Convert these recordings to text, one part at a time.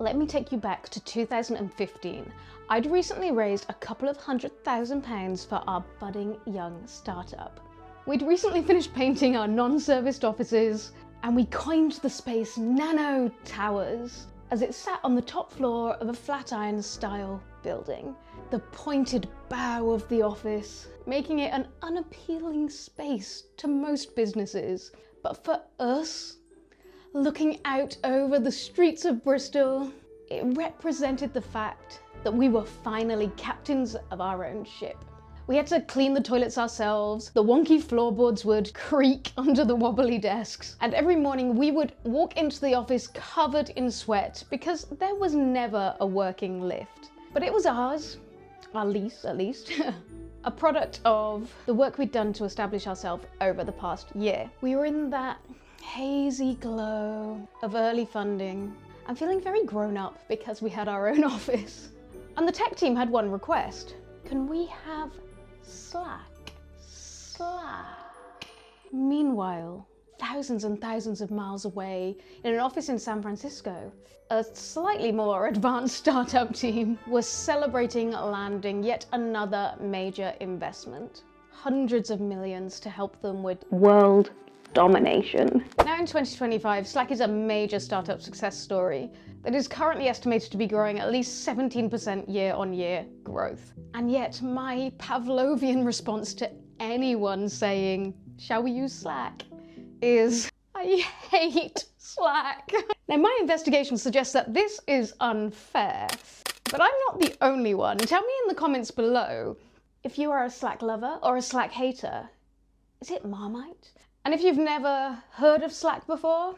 let me take you back to 2015. I'd recently raised a couple of £100,000 for our budding young startup. We'd recently finished painting our non-serviced offices, and we coined the space Nano Towers, as it sat on the top floor of a Flatiron-style building. The pointed bow of the office, making it an unappealing space to most businesses. But for us, looking out over the streets of Bristol, it represented the fact that we were finally captains of our own ship. We had to clean the toilets ourselves, the wonky floorboards would creak under the wobbly desks, and every morning we would walk into the office covered in sweat because there was never a working lift. But it was ours, our lease at least, a product of the work we'd done to establish ourselves over the past year. We were in that hazy glow of early funding and feeling very grown up because we had our own office. And the tech team had one request. Can we have Slack? Meanwhile, thousands and thousands of miles away, in an office in San Francisco, a slightly more advanced startup team was celebrating landing yet another major investment. Hundreds of millions to help them with world domination. Now in 2025, Slack is a major startup success story that is currently estimated to be growing at least 17% year-on-year growth. And yet my Pavlovian response to anyone saying, "Shall we use Slack?" is, I hate Slack. Now my investigation suggests that this is unfair, but I'm not the only one. Tell me in the comments below if you are a Slack lover or a Slack hater. Is it Marmite? And if you've never heard of Slack before,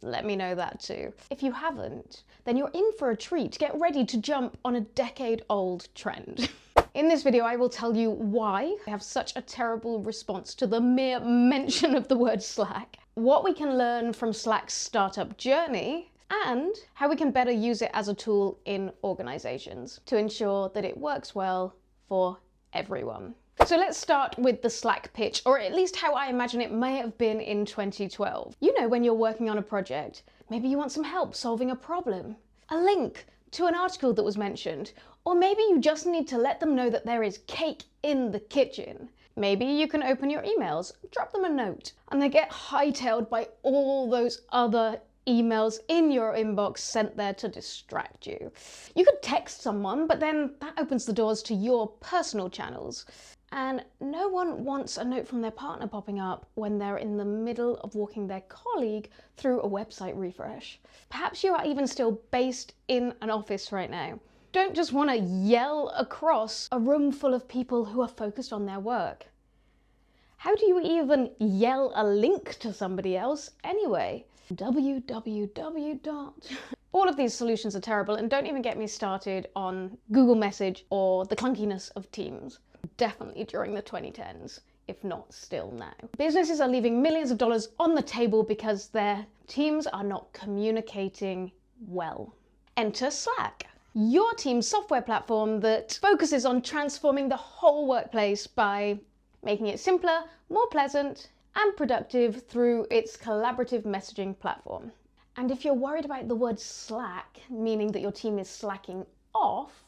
let me know that too. If you haven't, then you're in for a treat. Get ready to jump on a decade-old trend. In this video, I will tell you why I have such a terrible response to the mere mention of the word Slack, what we can learn from Slack's startup journey, and how we can better use it as a tool in organizations to ensure that it works well for everyone. So let's start with the Slack pitch, or at least how I imagine it may have been in 2012. You know, when you're working on a project, maybe you want some help solving a problem, a link to an article that was mentioned, or maybe you just need to let them know that there is cake in the kitchen. Maybe you can open your emails, drop them a note, and they get hightailed by all those other emails in your inbox sent there to distract you. You could text someone, but then that opens the doors to your personal channels. And no one wants a note from their partner popping up when they're in the middle of walking their colleague through a website refresh. Perhaps you are even still based in an office right now. Don't just want to yell across a room full of people who are focused on their work. How do you even yell a link to somebody else anyway? www. All of these solutions are terrible, and don't even get me started on Google Message or the clunkiness of Teams. Definitely during the 2010s, if not still now. Businesses are leaving millions of dollars on the table because their teams are not communicating well. Enter Slack, your team's software platform that focuses on transforming the whole workplace by making it simpler, more pleasant, and productive through its collaborative messaging platform. And if you're worried about the word Slack, meaning that your team is slacking off,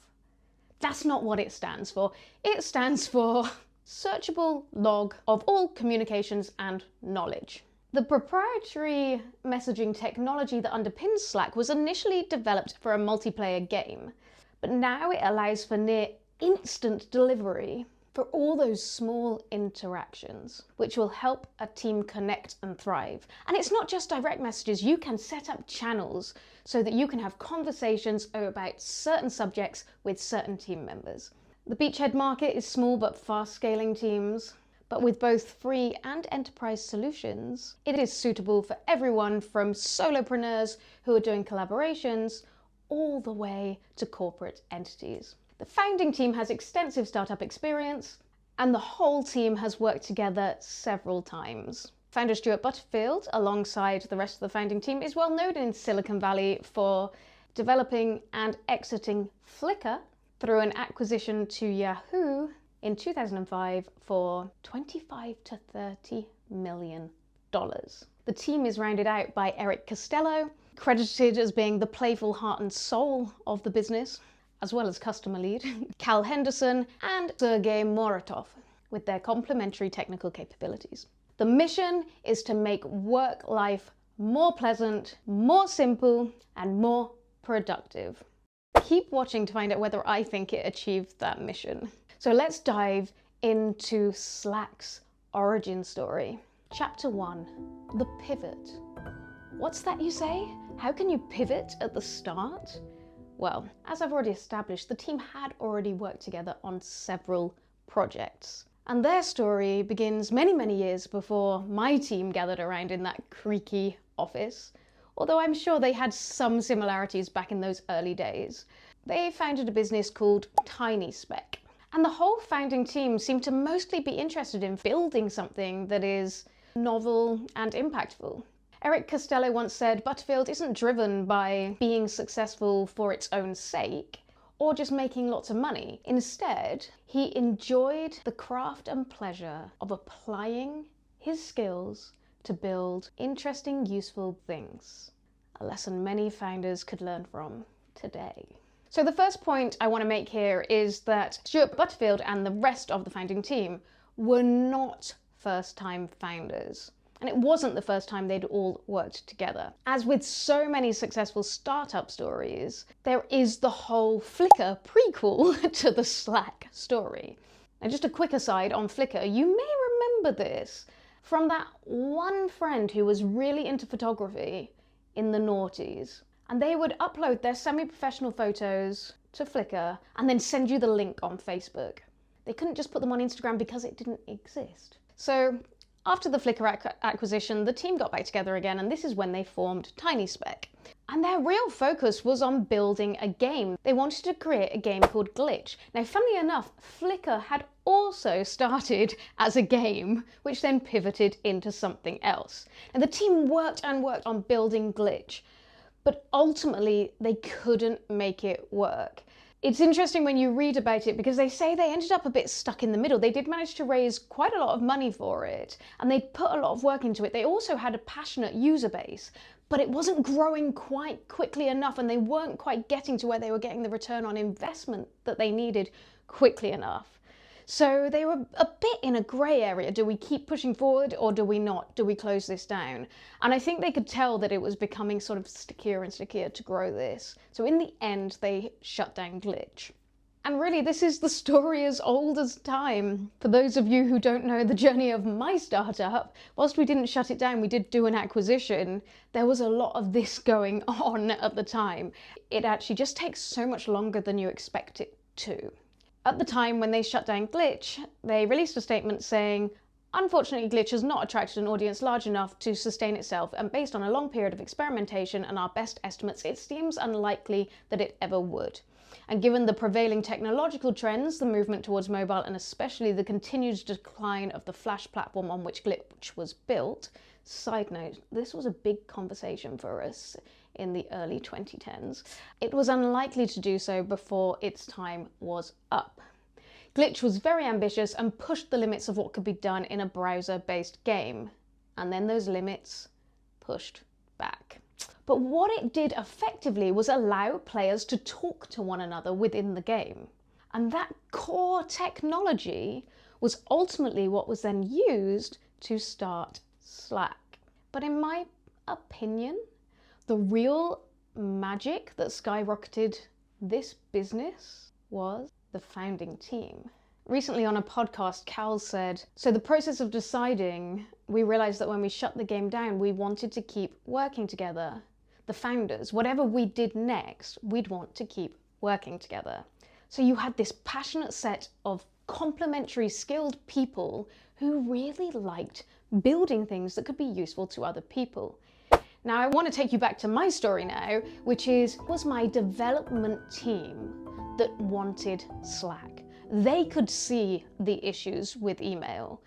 that's not what it stands for. It stands for searchable log of all communications and knowledge. The proprietary messaging technology that underpins Slack was initially developed for a multiplayer game, but now it allows for near instant delivery for all those small interactions, which will help a team connect and thrive. And it's not just direct messages. You can set up channels so that you can have conversations about certain subjects with certain team members. The Beachhead market is small but fast scaling teams, but with both free and enterprise solutions, it is suitable for everyone from solopreneurs who are doing collaborations all the way to corporate entities. The founding team has extensive startup experience, and the whole team has worked together several times. Founder Stuart Butterfield, alongside the rest of the founding team, is well known in Silicon Valley for developing and exiting Flickr through an acquisition to Yahoo in 2005 for $25 to $30 million. The team is rounded out by Eric Costello, credited as being the playful heart and soul of the business, as well as customer lead, Cal Henderson and Sergei Moratov, with their complementary technical capabilities. The mission is to make work life more pleasant, more simple, and more productive. Keep watching to find out whether I think it achieved that mission. So let's dive into Slack's origin story. Chapter 1, the pivot. What's that you say? How can you pivot at the start? Well, as I've already established, the team had already worked together on several projects. And their story begins many, many years before my team gathered around in that creaky office. Although I'm sure they had some similarities back in those early days. They founded a business called TinySpec. And the whole founding team seemed to mostly be interested in building something that is novel and impactful. Eric Costello once said, Butterfield isn't driven by being successful for its own sake, or just making lots of money. Instead, he enjoyed the craft and pleasure of applying his skills to build interesting, useful things. A lesson many founders could learn from today. So the first point I want to make here is that Stuart Butterfield and the rest of the founding team were not first-time founders. And it wasn't the first time they'd all worked together. As with so many successful startup stories, there is the whole Flickr prequel to the Slack story. Now, just a quick aside on Flickr, you may remember this from that one friend who was really into photography in the noughties. And they would upload their semi-professional photos to Flickr and then send you the link on Facebook. They couldn't just put them on Instagram because it didn't exist. So after the Flickr acquisition, the team got back together again, and this is when they formed TinySpec. And their real focus was on building a game. They wanted to create a game called Glitch. Now, funnily enough, Flickr had also started as a game, which then pivoted into something else. And the team worked and worked on building Glitch, but ultimately they couldn't make it work. It's interesting when you read about it because they say they ended up a bit stuck in the middle. They did manage to raise quite a lot of money for it, and they put a lot of work into it. They also had a passionate user base, but it wasn't growing quite quickly enough, and they weren't quite getting to where they were getting the return on investment that they needed quickly enough. So they were a bit in a grey area. Do we keep pushing forward or do we not? Do we close this down? And I think they could tell that it was becoming sort of stickier and stickier to grow this. So in the end, they shut down Glitch. And really, this is the story as old as time. For those of you who don't know the journey of my startup, whilst we didn't shut it down, we did do an acquisition, there was a lot of this going on at the time. It actually just takes so much longer than you expect it to. At the time when they shut down Glitch, they released a statement saying, unfortunately, Glitch has not attracted an audience large enough to sustain itself, and based on a long period of experimentation and our best estimates, it seems unlikely that it ever would. And given the prevailing technological trends, the movement towards mobile, and especially the continued decline of the Flash platform on which Glitch was built, side note, this was a big conversation for us in the early 2010s. It was unlikely to do so before its time was up. Glitch was very ambitious and pushed the limits of what could be done in a browser-based game. And then those limits pushed back. But what it did effectively was allow players to talk to one another within the game. And that core technology was ultimately what was then used to start Slack. But in my opinion, the real magic that skyrocketed this business was the founding team. Recently on a podcast, Cal said, so the process of deciding, we realized that when we shut the game down, we wanted to keep working together. The founders, whatever we did next, we'd want to keep working together. So you had this passionate set of complementary skilled people who really liked building things that could be useful to other people. Now, I want to take you back to my story now, which was my development team that wanted Slack. They could see the issues with email.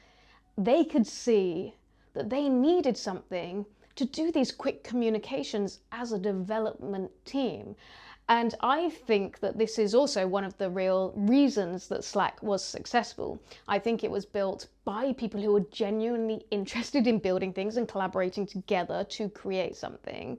They could see that they needed something to do these quick communications as a development team. And I think that this is also one of the real reasons that Slack was successful. I think it was built by people who were genuinely interested in building things and collaborating together to create something.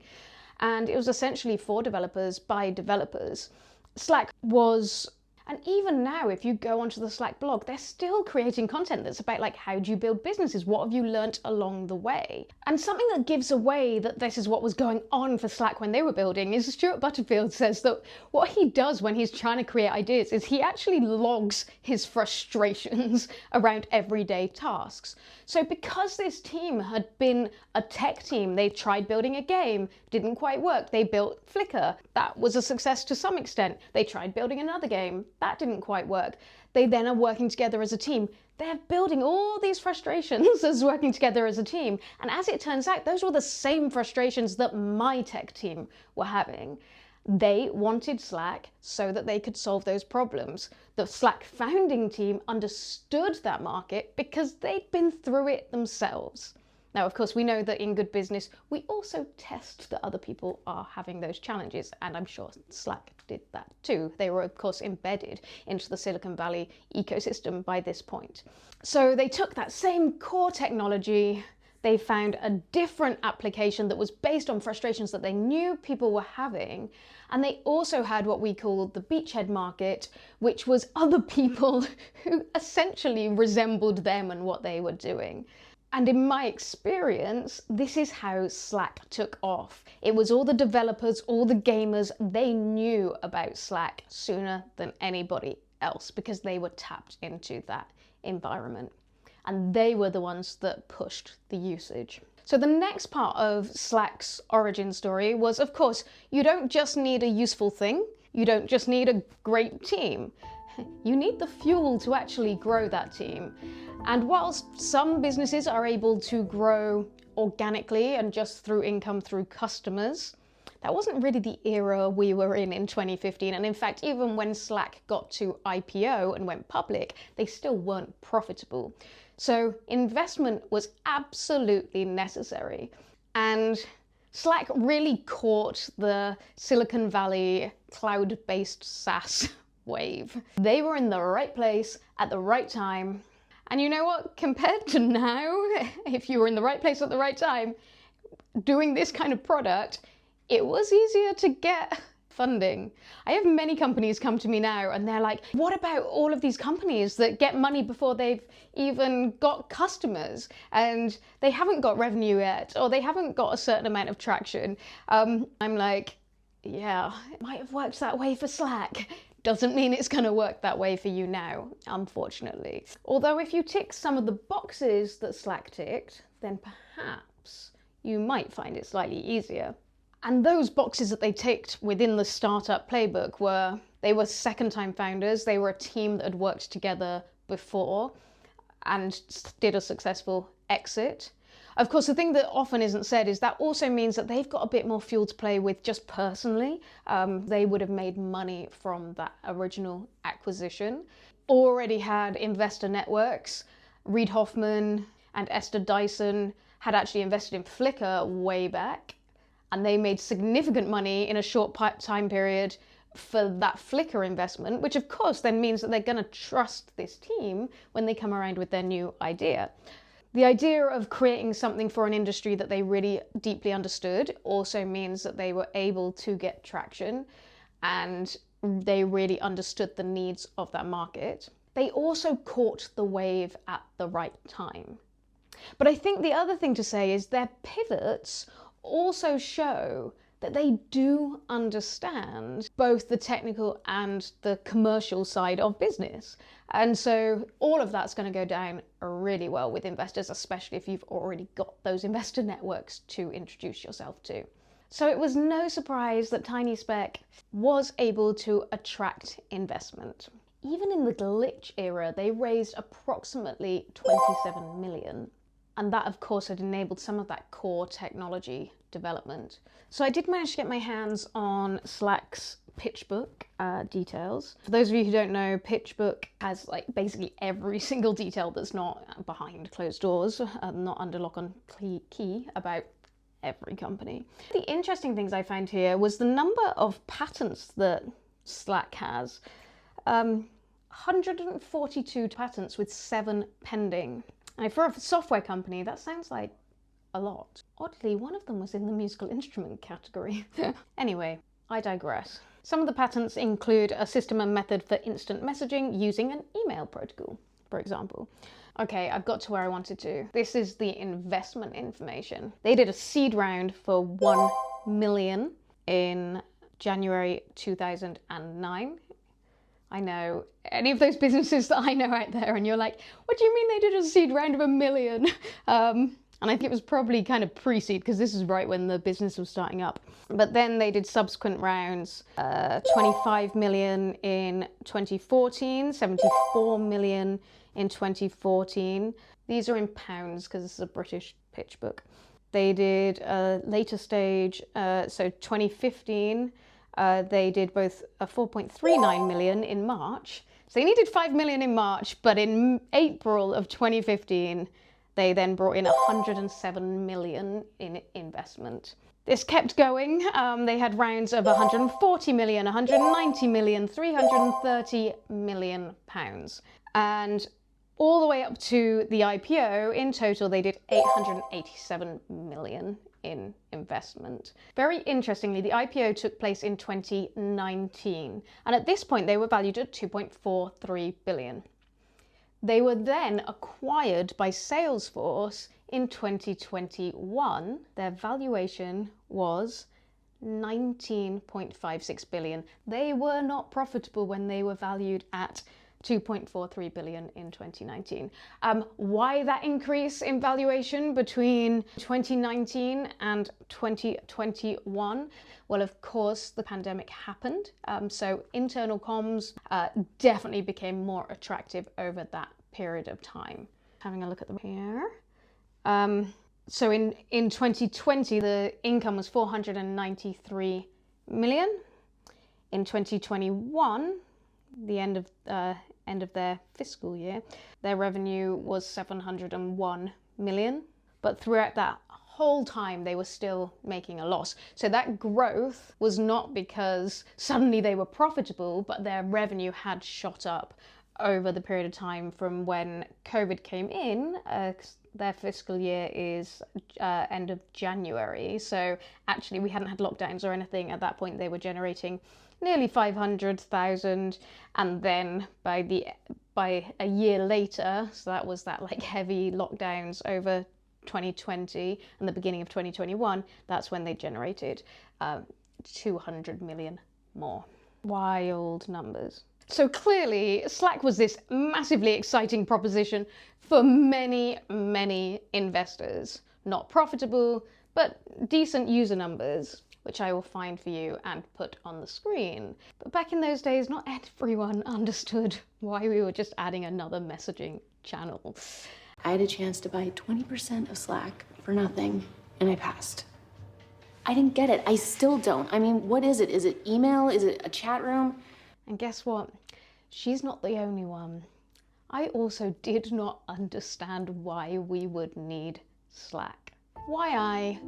and it was essentially for developers by developers. Slack was, and even now if you go onto the Slack blog, they're still creating content that's about like, how do you build businesses? What have you learnt along the way? And something that gives away that this is what was going on for Slack when they were building is Stuart Butterfield says that what he does when he's trying to create ideas is he actually logs his frustrations around everyday tasks. So because this team had been a tech team, they tried building a game, didn't quite work. They built Flickr. That was a success to some extent. They tried building another game. That didn't quite work. They then are working together as a team. They're building all these frustrations as working together as a team. And as it turns out, those were the same frustrations that my tech team were having. They wanted Slack so that they could solve those problems. The Slack founding team understood that market because they'd been through it themselves. Now, of course, we know that in good business, we also test that other people are having those challenges, and I'm sure Slack did that too. They were, of course, embedded into the Silicon Valley ecosystem by this point. So they took that same core technology, they found a different application that was based on frustrations that they knew people were having, and they also had what we call the Beachhead market, which was other people who essentially resembled them and what they were doing. And in my experience, this is how Slack took off. It was all the developers, all the gamers, they knew about Slack sooner than anybody else because they were tapped into that environment. And they were the ones that pushed the usage. So the next part of Slack's origin story was, of course, you don't just need a useful thing, you don't just need a great team. You need the fuel to actually grow that team. And whilst some businesses are able to grow organically and just through income through customers, that wasn't really the era we were in 2015. And in fact, even when Slack got to IPO and went public, they still weren't profitable. So investment was absolutely necessary. And Slack really caught the Silicon Valley cloud-based SaaS wave. They were in the right place at the right time. And you know what? Compared to now, if you were in the right place at the right time, doing this kind of product, it was easier to get funding. I have many companies come to me now and they're like, what about all of these companies that get money before they've even got customers and they haven't got revenue yet, or they haven't got a certain amount of traction? I'm like, yeah, it might have worked that way for Slack. Doesn't mean it's going to work that way for you now, unfortunately. Although if you tick some of the boxes that Slack ticked, then perhaps you might find it slightly easier. And those boxes that they ticked within the startup playbook were, they were second-time founders, they were a team that had worked together before and did a successful exit. Of course, the thing that often isn't said is that also means that they've got a bit more fuel to play with just personally. They would have made money from that original acquisition. Already had investor networks. Reid Hoffman and Esther Dyson had actually invested in Flickr way back, and they made significant money in a short time period for that Flickr investment, which of course then means that they're going to trust this team when they come around with their new idea. The idea of creating something for an industry that they really deeply understood also means that they were able to get traction and they really understood the needs of that market. They also caught the wave at the right time. But I think the other thing to say is their pivots also show that they do understand both the technical and the commercial side of business. And so all of that's going to go down really well with investors, especially if you've already got those investor networks to introduce yourself to. So it was no surprise that TinySpec was able to attract investment. Even in the glitch era, they raised approximately 27 million. And that, of course, had enabled some of that core technology development. So I did manage to get my hands on Slack's pitch book details. For those of you who don't know, pitch book has like basically every single detail that's not behind closed doors, not under lock and key about every company. The interesting things I found here was the number of patents that Slack has. 142 patents with 7 pending. And for a software company, that sounds like a lot. Oddly, one of them was in the musical instrument category. Anyway, I digress. Some of the patents include a system and method for instant messaging using an email protocol, for example. Okay, I've got to where I wanted to. This is the investment information. They did a seed round for 1 million in January 2009. I know any of those businesses that I know out there, and you're like, what do you mean they did a seed round of 1 million? And I think it was probably kind of pre-seed because this is right when the business was starting up. But then they did subsequent rounds, 25 million in 2014, 74 million in 2014. These are in pounds because this is a British pitch book. They did a later stage, so 2015, they did both a 4.39 million in March. So they needed 5 million in March, but in April of 2015, they then brought in 107 million in investment. This kept going. They had rounds of 140 million, 190 million, 330 million pounds. And all the way up to the IPO, in total, they did 887 million in investment. Very interestingly, the IPO took place in 2019. And at this point, they were valued at 2.43 billion. They were then acquired by Salesforce in 2021. Their valuation was 19.56 billion. They were not profitable when they were valued at 2.43 billion in 2019. Why that increase in valuation between 2019 and 2021? Well, of course, the pandemic happened. So internal comms definitely became more attractive over that period of time. Having a look at them here. So in 2020, the income was 493 million. In 2021, the end of their fiscal year, their revenue was 701 million. But throughout that whole time, they were still making a loss. So that growth was not because suddenly they were profitable, but their revenue had shot up over the period of time from when COVID came in. Their fiscal year is end of January. So actually we hadn't had lockdowns or anything at that point. They were generating nearly 500,000, and then by a year later, so that was that like heavy lockdowns over 2020 and the beginning of 2021, that's when they generated 200 million more. Wild numbers. So clearly Slack was this massively exciting proposition for many, many investors. Not profitable, but decent user numbers, which I will find for you and put on the screen. But back in those days, not everyone understood why we were just adding another messaging channel. I had a chance to buy 20% of Slack for nothing, and I passed. I didn't get it. I still don't. I mean, what is it? Is it email? Is it a chat room? And guess what? She's not the only one. I also did not understand why we would need Slack. Why I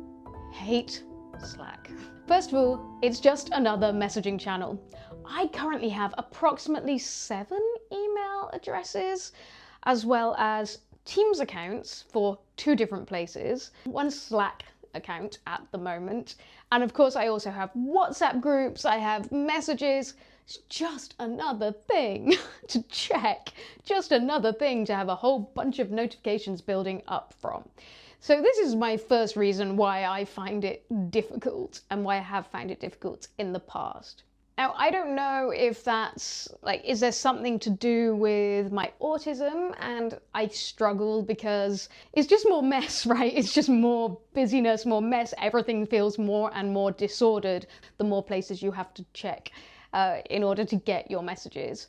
hate Slack. First of all, it's just another messaging channel. I currently have approximately 7 email addresses, as well as Teams accounts for 2 different places, 1 Slack account at the moment, and of course I also have WhatsApp groups, I have messages. It's just another thing to check, just another thing to have a whole bunch of notifications building up from. So this is my first reason why I find it difficult and why I have found it difficult in the past. Now, I don't know if that's is there something to do with my autism and I struggle because it's just more mess, right? It's just more busyness, more mess. Everything feels more and more disordered the more places you have to check in order to get your messages.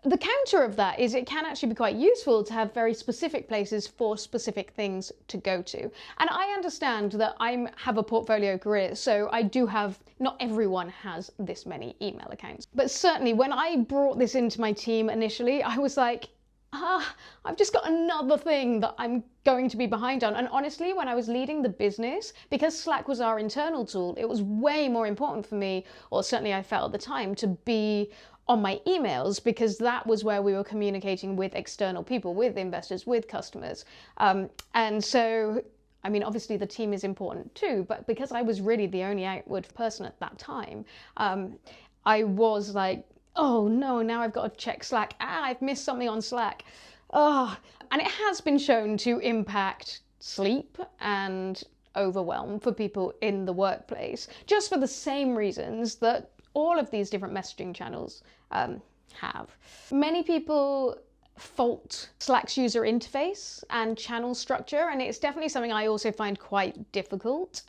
The counter of that is it can actually be quite useful to have very specific places for specific things to go to. And I understand that I have a portfolio career, so I do have, not everyone has this many email accounts. But certainly when I brought this into my team initially, I was like, I've just got another thing that I'm going to be behind on. And honestly, when I was leading the business, because Slack was our internal tool, it was way more important for me, or certainly I felt at the time, to be on my emails, because that was where we were communicating with external people, with investors, with customers. And so I mean, obviously the team is important too, but because I was really the only outward person at that time, I was like, oh no, now I've got to check Slack. I've missed something on Slack. Oh. And it has been shown to impact sleep and overwhelm for people in the workplace, just for the same reasons that all of these different messaging channels have. Many people fault Slack's user interface and channel structure, and it's definitely something I also find quite difficult.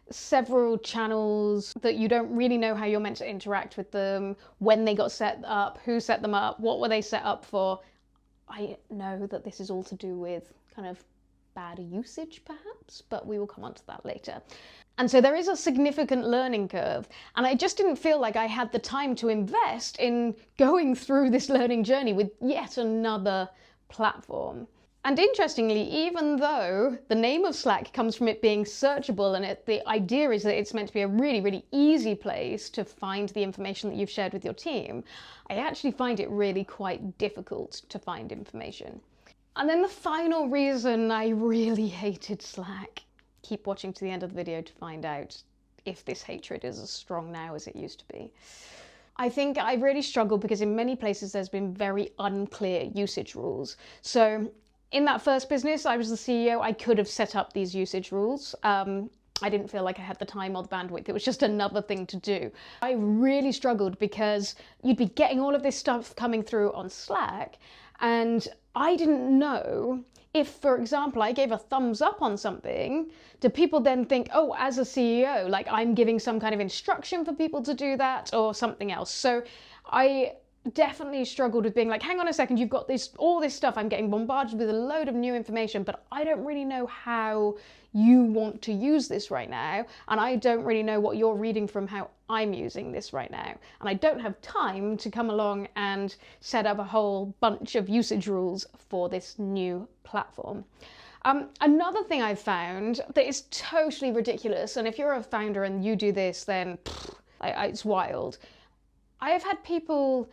Several channels that you don't really know how you're meant to interact with them, when they got set up, who set them up, what were they set up for. I know that this is all to do with kind of bad usage perhaps, but we will come on to that later. And so there is a significant learning curve, and I just didn't feel like I had the time to invest in going through this learning journey with yet another platform. And interestingly, even though the name of Slack comes from it being searchable, and the idea is that it's meant to be a really, really easy place to find the information that you've shared with your team, I actually find it really quite difficult to find information. And then the final reason I really hated Slack, keep watching to the end of the video to find out if this hatred is as strong now as it used to be. I think I really struggled because in many places there's been very unclear usage rules. So in that first business, I was the CEO, I could have set up these usage rules. I didn't feel like I had the time or the bandwidth. It was just another thing to do. I really struggled because you'd be getting all of this stuff coming through on Slack, and I didn't know if, for example, I gave a thumbs up on something, do people then think, oh, as a CEO, like I'm giving some kind of instruction for people to do that or something else? So I definitely struggled with being like, hang on a second, you've got all this stuff, I'm getting bombarded with a load of new information, but I don't really know how you want to use this right now, and I don't really know what you're reading from how I'm using this right now, and I don't have time to come along and set up a whole bunch of usage rules for this new platform. Another thing I've found that is totally ridiculous, and if you're a founder and you do this, then it's wild. I have had people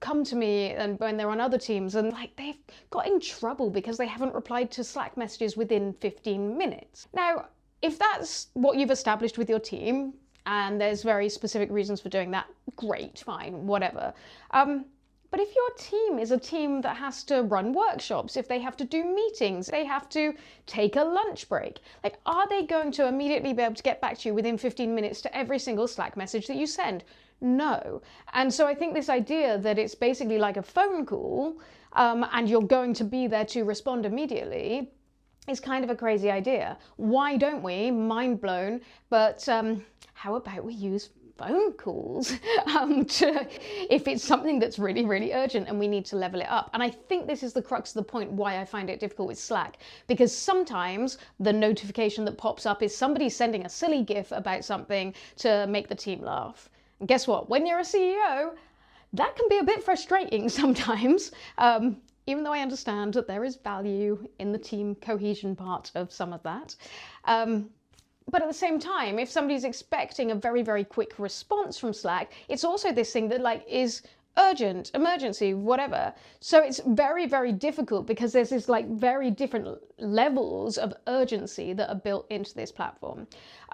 come to me and when they're on other teams and like they've got in trouble because they haven't replied to Slack messages within 15 minutes. Now, if that's what you've established with your team and there's very specific reasons for doing that, great, fine, whatever. But if your team is a team that has to run workshops, if they have to do meetings, they have to take a lunch break, like are they going to immediately be able to get back to you within 15 minutes to every single Slack message that you send? No. And so I think this idea that it's basically like a phone call and you're going to be there to respond immediately is kind of a crazy idea. Why don't we? Mind blown. But how about we use phone calls if it's something that's really, really urgent and we need to level it up. And I think this is the crux of the point why I find it difficult with Slack, because sometimes the notification that pops up is somebody sending a silly GIF about something to make the team laugh. And guess what? When you're a CEO, that can be a bit frustrating sometimes, even though I understand that there is value in the team cohesion part of some of that. But at the same time, if somebody's expecting a very, very quick response from Slack, it's also this thing that like is urgent, emergency, whatever. So it's very, very difficult because there's this like very different levels of urgency that are built into this platform.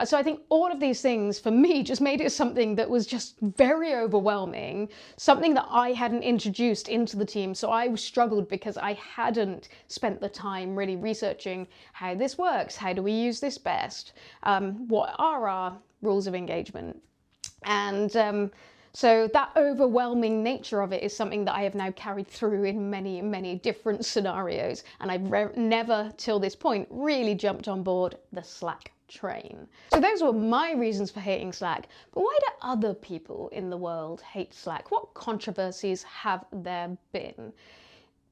So I think all of these things for me just made it something that was just very overwhelming, something that I hadn't introduced into the team. So I struggled because I hadn't spent the time really researching how this works, how do we use this best, what are our rules of engagement, and so that overwhelming nature of it is something that I have now carried through in many, many different scenarios. And I've never, till this point, really jumped on board the Slack train. So those were my reasons for hating Slack. But why do other people in the world hate Slack? What controversies have there been?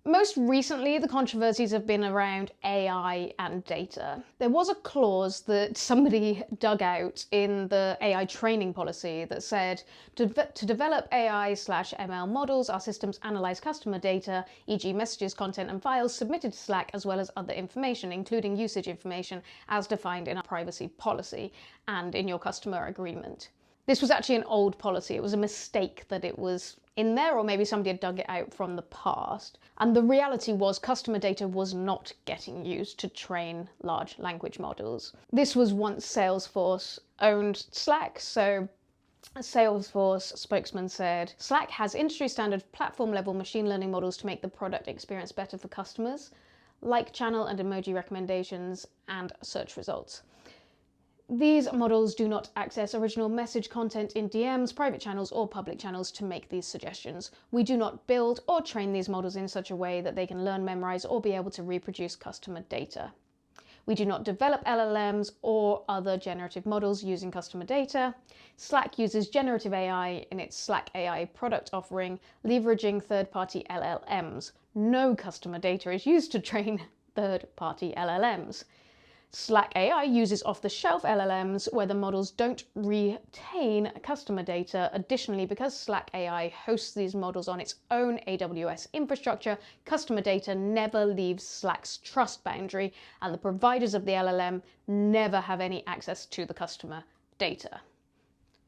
Most recently, the controversies have been around AI and data. There was a clause that somebody dug out in the AI training policy that said, to develop AI/ML models, our systems analyze customer data, e.g. messages, content, and files submitted to Slack, as well as other information, including usage information, as defined in our privacy policy and in your customer agreement. This was actually an old policy. It was a mistake that it was in there, or maybe somebody had dug it out from the past. And the reality was customer data was not getting used to train large language models. This was once Salesforce owned Slack, so a Salesforce spokesman said, Slack has industry standard platform level machine learning models to make the product experience better for customers, like channel and emoji recommendations and search results. These models do not access original message content in DMs, private channels, or public channels to make these suggestions. We do not build or train these models in such a way that they can learn, memorize, or be able to reproduce customer data. We do not develop LLMs or other generative models using customer data. Slack uses generative AI in its Slack AI product offering, leveraging third-party LLMs. No customer data is used to train third-party LLMs. Slack AI uses off-the-shelf LLMs where the models don't retain customer data. Additionally, because Slack AI hosts these models on its own AWS infrastructure, customer data never leaves Slack's trust boundary, and the providers of the LLM never have any access to the customer data.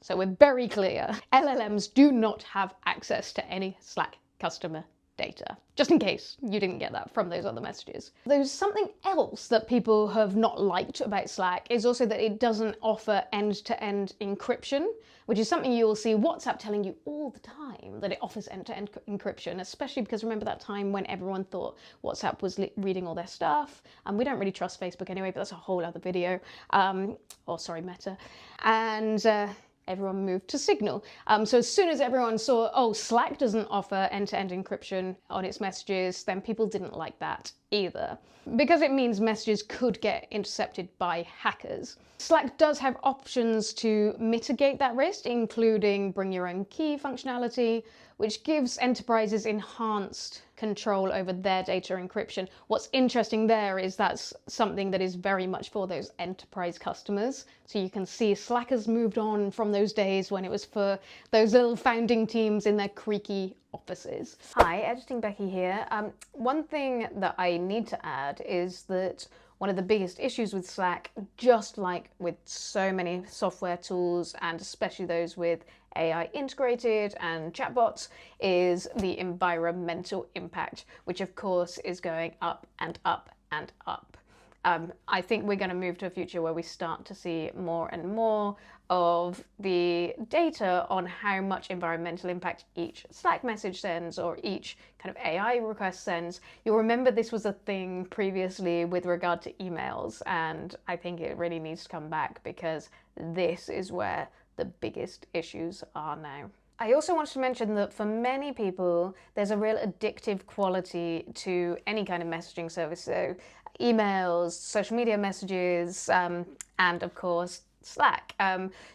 So we're very clear, LLMs do not have access to any Slack customer data, just in case you didn't get that from those other messages. There's something else that people have not liked about Slack is also that it doesn't offer end-to-end encryption, which is something you'll see WhatsApp telling you all the time, that it offers end-to-end encryption, especially because remember that time when everyone thought WhatsApp was reading all their stuff, and we don't really trust Facebook anyway, but that's a whole other video, Meta, and everyone moved to Signal. So as soon as everyone saw, oh, Slack doesn't offer end-to-end encryption on its messages, then people didn't like that either, because it means messages could get intercepted by hackers. Slack does have options to mitigate that risk, including bring your own key functionality, which gives enterprises enhanced control over their data encryption. What's interesting there is that's something that is very much for those enterprise customers. So you can see Slack has moved on from those days when it was for those little founding teams in their creaky offices. Hi, Editing Becky here. One thing that I need to add is that one of the biggest issues with Slack, just like with so many software tools, and especially those with AI integrated and chatbots, is the environmental impact, which of course is going up and up and up. I think we're going to move to a future where we start to see more and more of the data on how much environmental impact each Slack message sends or each kind of AI request sends. You'll remember this was a thing previously with regard to emails, and I think it really needs to come back because this is where the biggest issues are now. I also wanted to mention that for many people, there's a real addictive quality to any kind of messaging service. So emails, social media messages, and of course, Slack.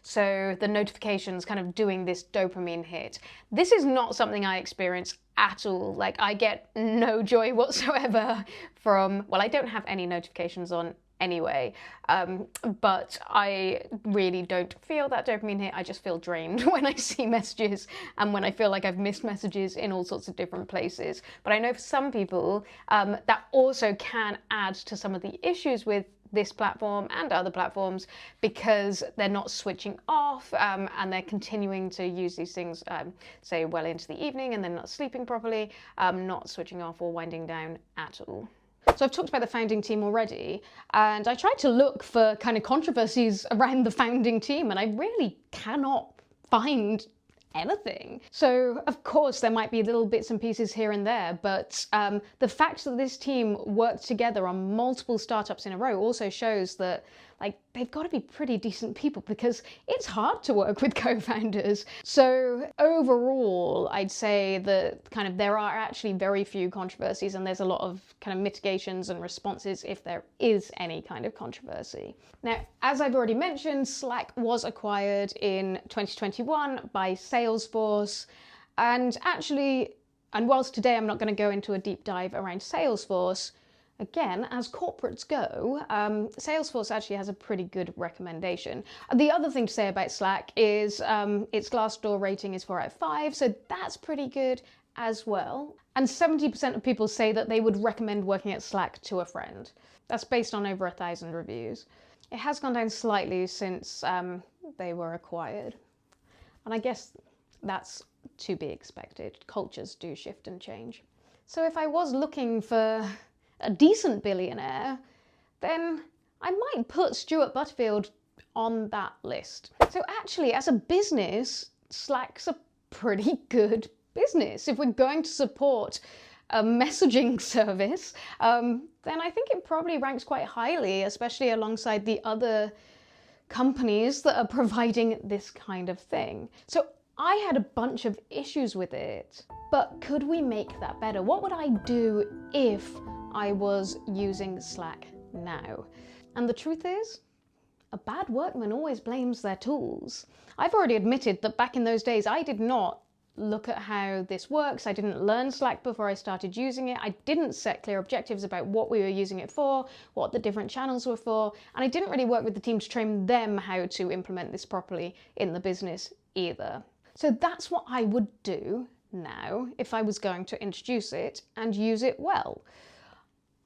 So the notifications kind of doing this dopamine hit. This is not something I experience at all. Like, I get no joy whatsoever from, well, I don't have any notifications on anyway, but I really don't feel that dopamine hit. I just feel drained when I see messages and when I feel like I've missed messages in all sorts of different places. But I know for some people that also can add to some of the issues with this platform and other platforms because they're not switching off and they're continuing to use these things, say, well into the evening, and then not sleeping properly, not switching off or winding down at all. So I've talked about the founding team already, and I tried to look for kind of controversies around the founding team, and I really cannot find anything. So of course there might be little bits and pieces here and there, but the fact that this team worked together on multiple startups in a row also shows that like they've got to be pretty decent people, because it's hard to work with co-founders. So overall, I'd say that kind of there are actually very few controversies, and there's a lot of kind of mitigations and responses if there is any kind of controversy. Now, as I've already mentioned, Slack was acquired in 2021 by Salesforce, and whilst today I'm not going to go into a deep dive around Salesforce, again, as corporates go, Salesforce actually has a pretty good recommendation. The other thing to say about Slack is its Glassdoor rating is 4 out of 5, so that's pretty good as well. And 70% of people say that they would recommend working at Slack to a friend. That's based on over 1,000 reviews. It has gone down slightly since they were acquired. And I guess that's to be expected. Cultures do shift and change. So if I was looking for a decent billionaire, then I might put Stuart Butterfield on that list. So actually, as a business, Slack's a pretty good business. If we're going to support a messaging service, then I think it probably ranks quite highly, especially alongside the other companies that are providing this kind of thing. So I had a bunch of issues with it, but could we make that better? What would I do if I was using Slack now? And the truth is, a bad workman always blames their tools. I've already admitted that back in those days, I did not look at how this works. I didn't learn Slack before I started using it. I didn't set clear objectives about what we were using it for, what the different channels were for, and I didn't really work with the team to train them how to implement this properly in the business either. So that's what I would do now if I was going to introduce it and use it well.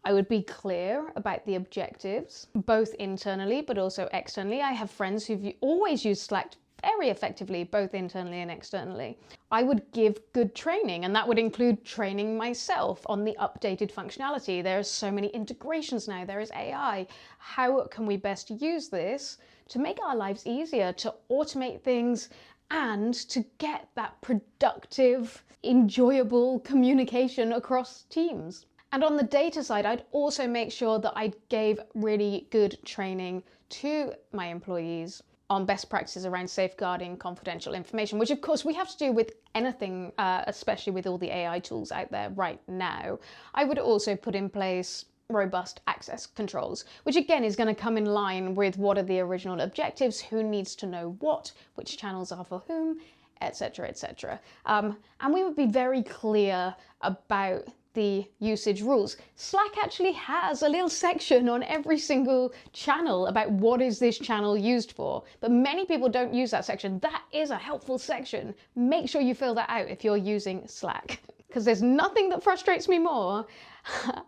I would be clear about the objectives, both internally but also externally. I have friends who've always used Slack very effectively, both internally and externally. I would give good training, and that would include training myself on the updated functionality. There are so many integrations now, there is AI. How can we best use this to make our lives easier, to automate things, and to get that productive, enjoyable communication across teams? And on the data side, I'd also make sure that I gave really good training to my employees on best practices around safeguarding confidential information, which of course we have to do with anything, especially with all the AI tools out there right now. I would also put in place robust access controls, which again is going to come in line with what are the original objectives, who needs to know what, which channels are for whom, etc., etc. And we would be very clear about the usage rules. Slack actually has a little section on every single channel about what is this channel used for, but many people don't use that section. That is a helpful section. Make sure you fill that out if you're using Slack, because there's nothing that frustrates me more,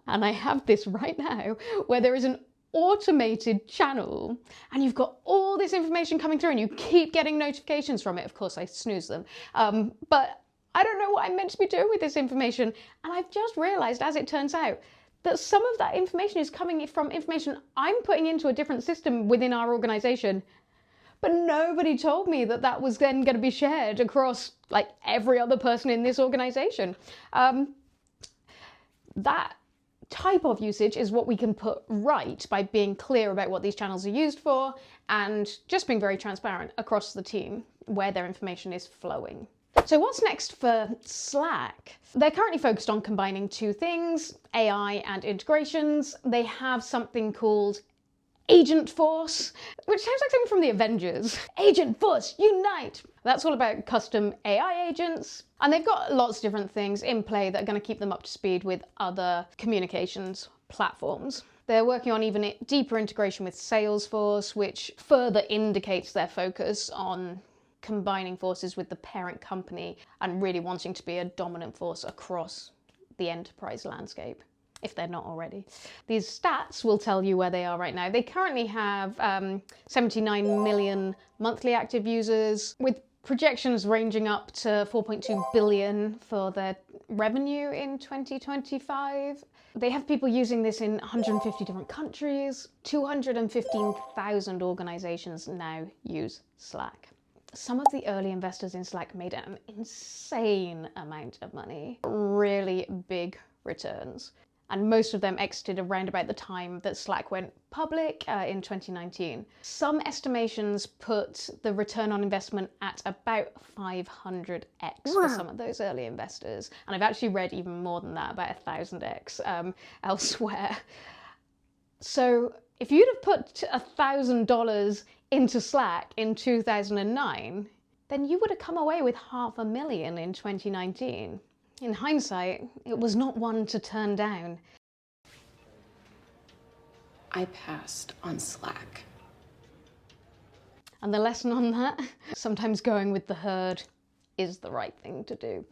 and I have this right now, where there is an automated channel and you've got all this information coming through and you keep getting notifications from it. Of course I snooze them, but I don't know what I'm meant to be doing with this information. And I've just realized, as it turns out, that some of that information is coming from information I'm putting into a different system within our organization. But nobody told me that that was then going to be shared across like every other person in this organization. That type of usage is what we can put right by being clear about what these channels are used for and just being very transparent across the team where their information is flowing. So what's next for Slack? They're currently focused on combining two things, AI and integrations. They have something called Agent Force, which sounds like something from the Avengers. Agent Force, unite! That's all about custom AI agents. And they've got lots of different things in play that are going to keep them up to speed with other communications platforms. They're working on even deeper integration with Salesforce, which further indicates their focus on combining forces with the parent company and really wanting to be a dominant force across the enterprise landscape, if they're not already. These stats will tell you where they are right now. They currently have 79 million monthly active users, with projections ranging up to 4.2 billion for their revenue in 2025. They have people using this in 150 different countries. 215,000 organizations now use Slack. Some of the early investors in Slack made an insane amount of money, really big returns. And most of them exited around about the time that Slack went public in 2019. Some estimations put the return on investment at about 500x for some of those early investors. And I've actually read even more than that, about 1,000x elsewhere. So if you'd have put $1,000 into Slack in 2009, then you would have come away with $500,000 in 2019. In hindsight, it was not one to turn down. I passed on Slack. And the lesson on that? Sometimes going with the herd is the right thing to do.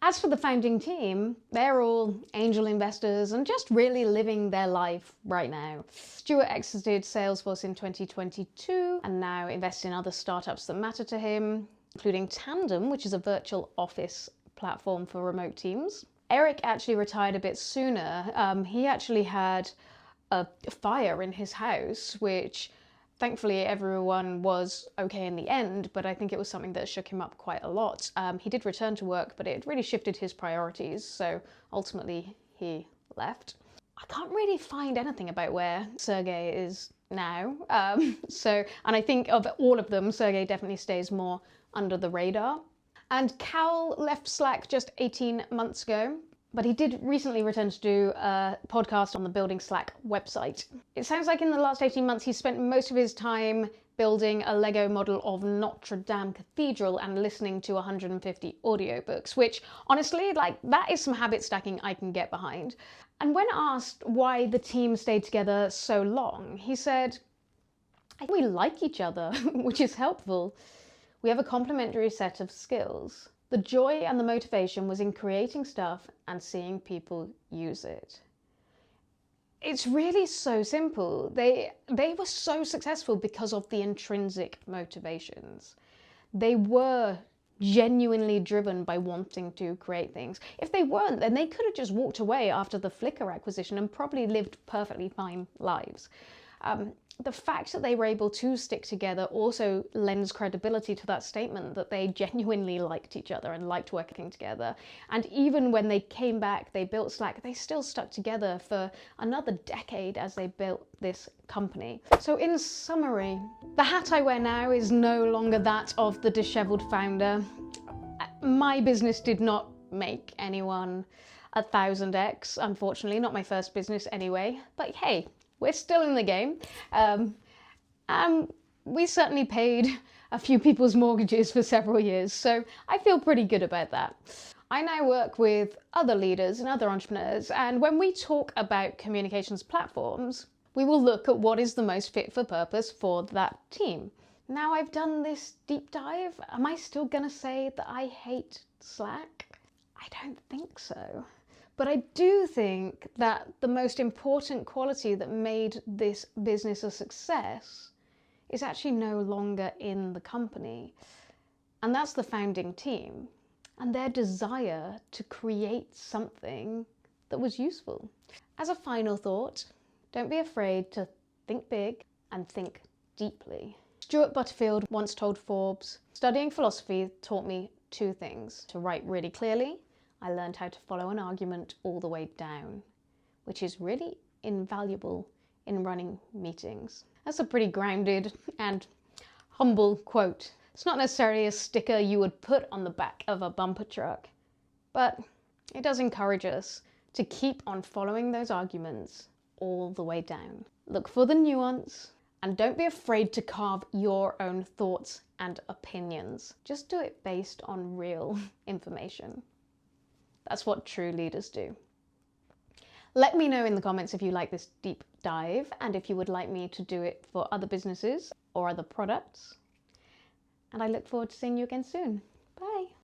As for the founding team, they're all angel investors and just really living their life right now. Stuart exited Salesforce in 2022 and now invests in other startups that matter to him. including Tandem, which is a virtual office platform for remote teams. Eric actually retired a bit sooner. He actually had a fire in his house, which thankfully everyone was okay in the end, but I think it was something that shook him up quite a lot. He did return to work, but it really shifted his priorities, so ultimately he left. I can't really find anything about where Sergey is now. And I think of all of them, Sergey definitely stays more under the radar. And Cal left Slack just 18 months ago, but he did recently return to do a podcast on the Building Slack website. It sounds like in the last 18 months he spent most of his time building a Lego model of Notre Dame Cathedral and listening to 150 audiobooks, which honestly, like, that is some habit stacking I can get behind. And when asked why the team stayed together so long, he said, "I think we like each other, which is helpful. We have a complementary set of skills. The joy and the motivation was in creating stuff and seeing people use it." It's really so simple. They were so successful because of the intrinsic motivations. They were genuinely driven by wanting to create things. If they weren't, then they could have just walked away after the Flickr acquisition and probably lived perfectly fine lives. The fact that they were able to stick together also lends credibility to that statement that they genuinely liked each other and liked working together. And even when they came back, they built Slack, they still stuck together for another decade as they built this company. So in summary, the hat I wear now is no longer that of the disheveled founder. My business did not make anyone 1000x, unfortunately, not my first business anyway, but hey, we're still in the game. And we certainly paid a few people's mortgages for several years, so I feel pretty good about that. I now work with other leaders and other entrepreneurs, and when we talk about communications platforms, we will look at what is the most fit for purpose for that team. Now I've done this deep dive, am I still gonna say that I hate Slack? I don't think so. But I do think that the most important quality that made this business a success is actually no longer in the company. And that's the founding team and their desire to create something that was useful. As a final thought, don't be afraid to think big and think deeply. Stuart Butterfield once told Forbes, "Studying philosophy taught me two things: to write really clearly. I learned how to follow an argument all the way down," which is really invaluable in running meetings. That's a pretty grounded and humble quote. It's not necessarily a sticker you would put on the back of a bumper truck, but it does encourage us to keep on following those arguments all the way down. Look for the nuance and don't be afraid to carve your own thoughts and opinions. Just do it based on real information. That's what true leaders do. Let me know in the comments if you like this deep dive and if you would like me to do it for other businesses or other products. And I look forward to seeing you again soon. Bye.